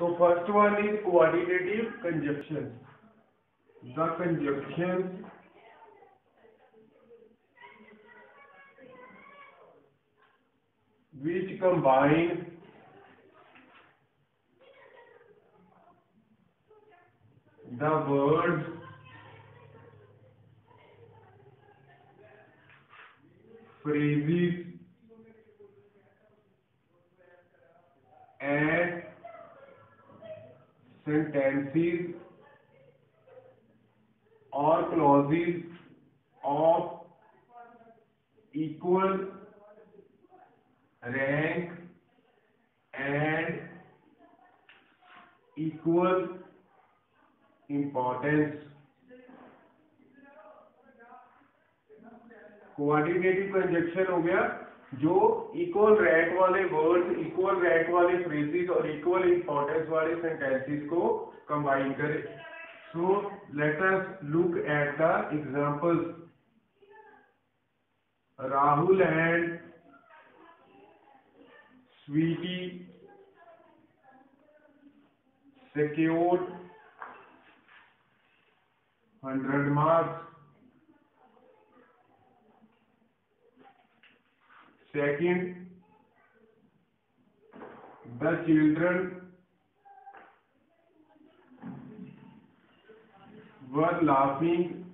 So first one is coordinative conjunction. The conjunction which combine the words phrases and sentences or clauses of equal rank and equal importance. Coordinative conjunction हो गया जो equal rank वाले words, equal rank वाले phrases और equal importance वाले sentences को combine करे. So let us look at the examples. Rahul and Sweety secured 100 marks. Second, the children were laughing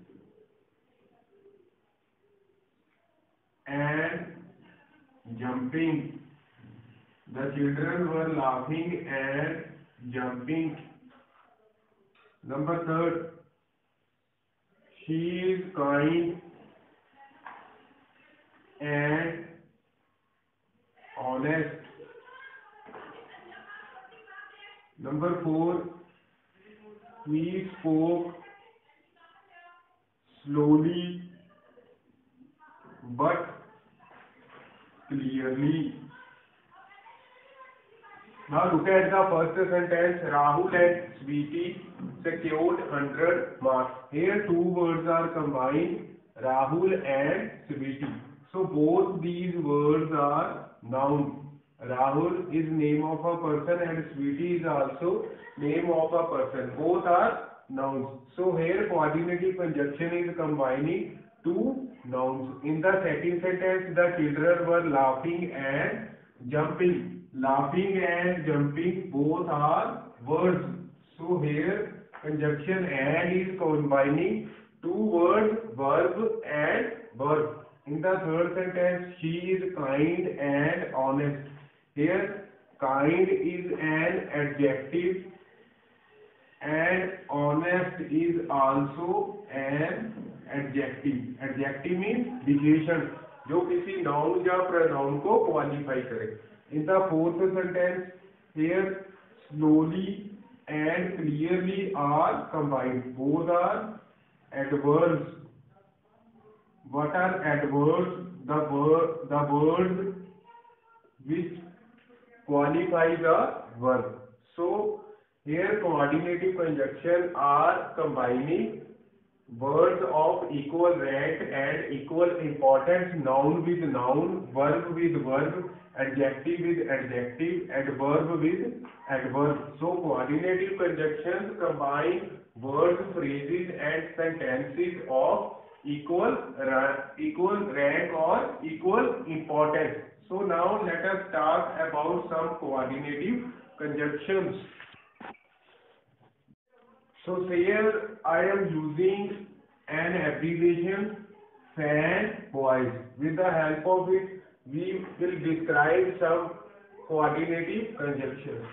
and jumping. The children were laughing and jumping. Number third, she is kind and honest. Number four, we spoke slowly but clearly. Now look at the first sentence. Rahul and Sweetie secured 100 marks. Here two words are combined, Rahul and Sweetie. So both these words are nouns. Rahul is name of a person and Sweetie is also name of a person. Both are nouns. So here coordinative conjunction is combining two nouns. In the second sentence, the children were laughing and jumping. Laughing and jumping both are words. So here conjunction and is combining two words, verb and verb. In the third sentence, she is kind and honest. Here kind is an adjective and honest is also an adjective. Adjective means विशेषण जो किसी noun या pronoun को qualify करे. In the fourth sentence, here slowly and clearly are combined. Both are adverbs. What are adverbs? The words which qualify the verb. So here coordinative conjunction are combining words of equal rank and equal importance, noun with noun, verb with verb, adjective with adjective, adverb with adverb. So coordinative conjunctions combine words, phrases and sentences of equal rank or equal importance. So now let us talk about some coordinative conjunctions. So here I am using an abbreviation FAN boys. With the help of it, we will describe some coordinative conjunctions.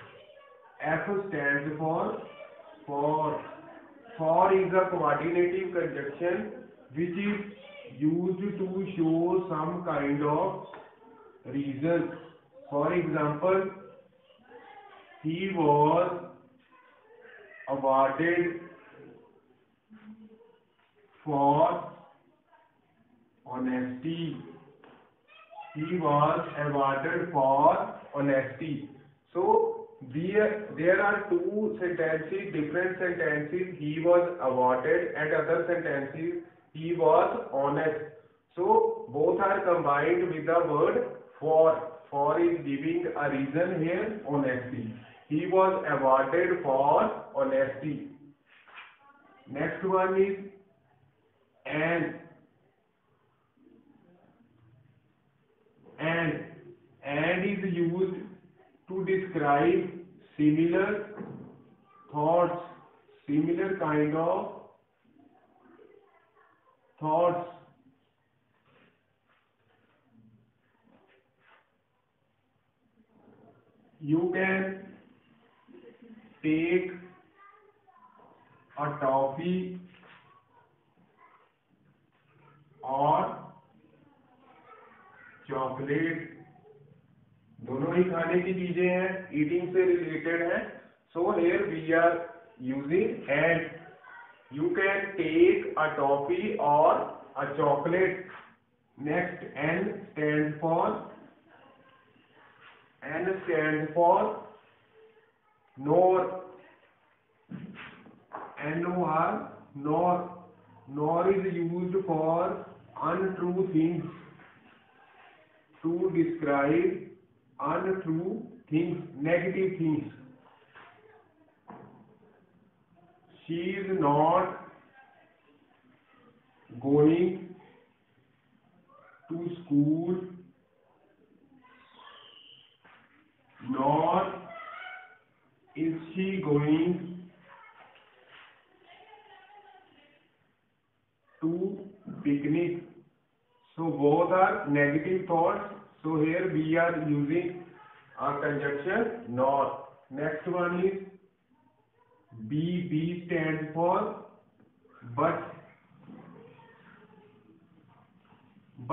F stands for for. For is a coordinative conjunction which is used to show some kind of reason. For example, he was awarded for honesty. He was awarded for honesty. So there are two sentences, different sentences. He was awarded, and other sentences he was honest. So both are combined with the word for. For is giving a reason here, honesty. he was awarded for honesty. Next one is and is used to describe similar thoughts, similar kind of thoughts. You can take a toffee और chocolate, दोनों ही खाने की चीजें हैं, eating से रिलेटेड है. So here we are using and. You can take a toffee or a chocolate. Next N stand for nor. NOR, nor is used for untrue things, to describe untrue things, negative things. She is not going to school, nor is she going to picnic. So both are negative thoughts. So here we are using a conjunction nor. Next one is B. B stands for but.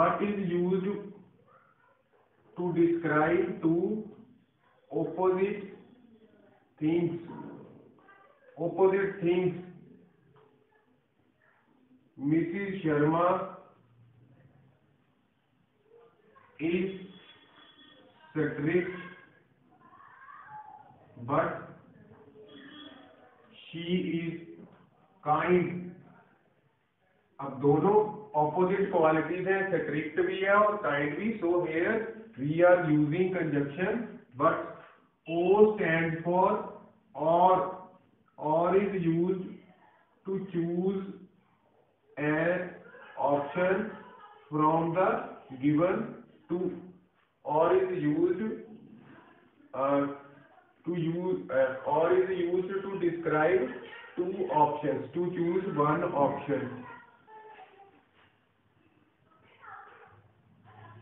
But is used to describe two opposite things. Opposite things. Mrs. Sharma is strict, but she is kind. अब दोनों opposite qualities हैं, strict भी है और kind भी. So here we are using conjunction but. O stands for or is used to choose an option from the given two. Or is used to describe two options, to choose one option.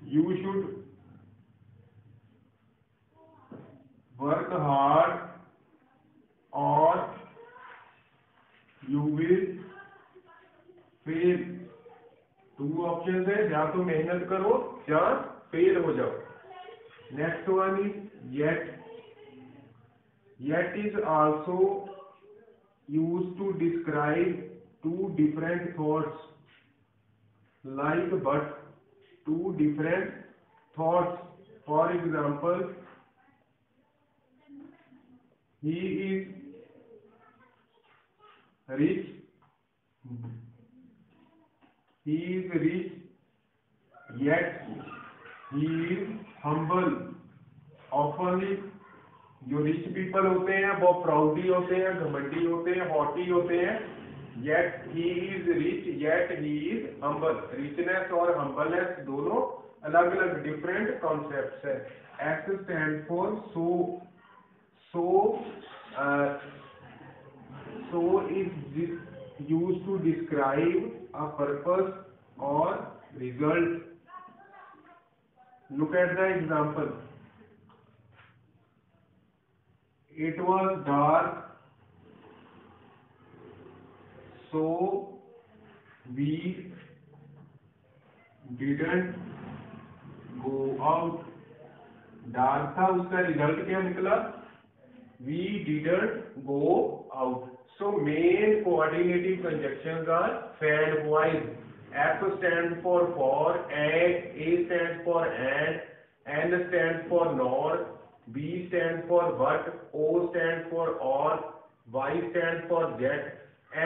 You should work hard or you will fail. Two option है, या तो मेहनत करो या fail हो जाओ. Next one is yet. Yet is also used to describe two different thoughts, like but two different thoughts. For example, he is rich, yet he is humble. Often जो rich people होते हैं वो प्राउडी होते हैं, घमंडी होते हैं, हॉटी होते हैं. Yet he is rich, yet he is humble. Richness और humbleness दोनों अलग अलग different concepts है. S stands for so. So is used to describe a purpose or result. Look at the example. It was dark, so we didn't go out. Dark था, उसका result क्या निकला? We didn't go out. So main coordinating conjunctions are fand-wise. F stands for, A stands for and, N stands for nor, B stands for but, O stands for or, Y stands for yet,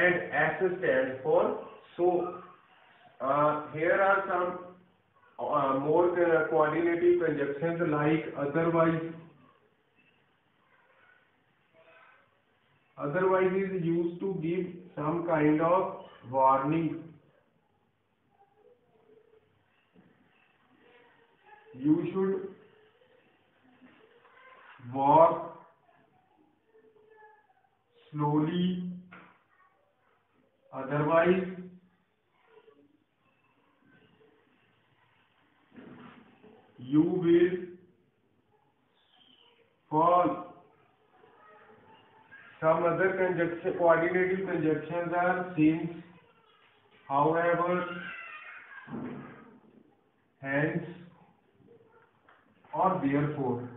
and S stands for so. Here are some more coordinating conjunctions like otherwise. otherwise is used to give some kind of warning. You should walk slowly, otherwise you will fall. Some other conjunction, coordinating conjunctions are since, however, hence, or therefore.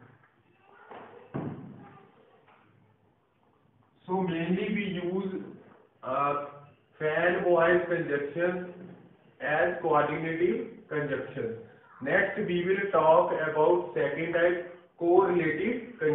So mainly we use fan voice conjunctions as coordinating conjunctions. Next we will talk about second type, correlative conjunctions.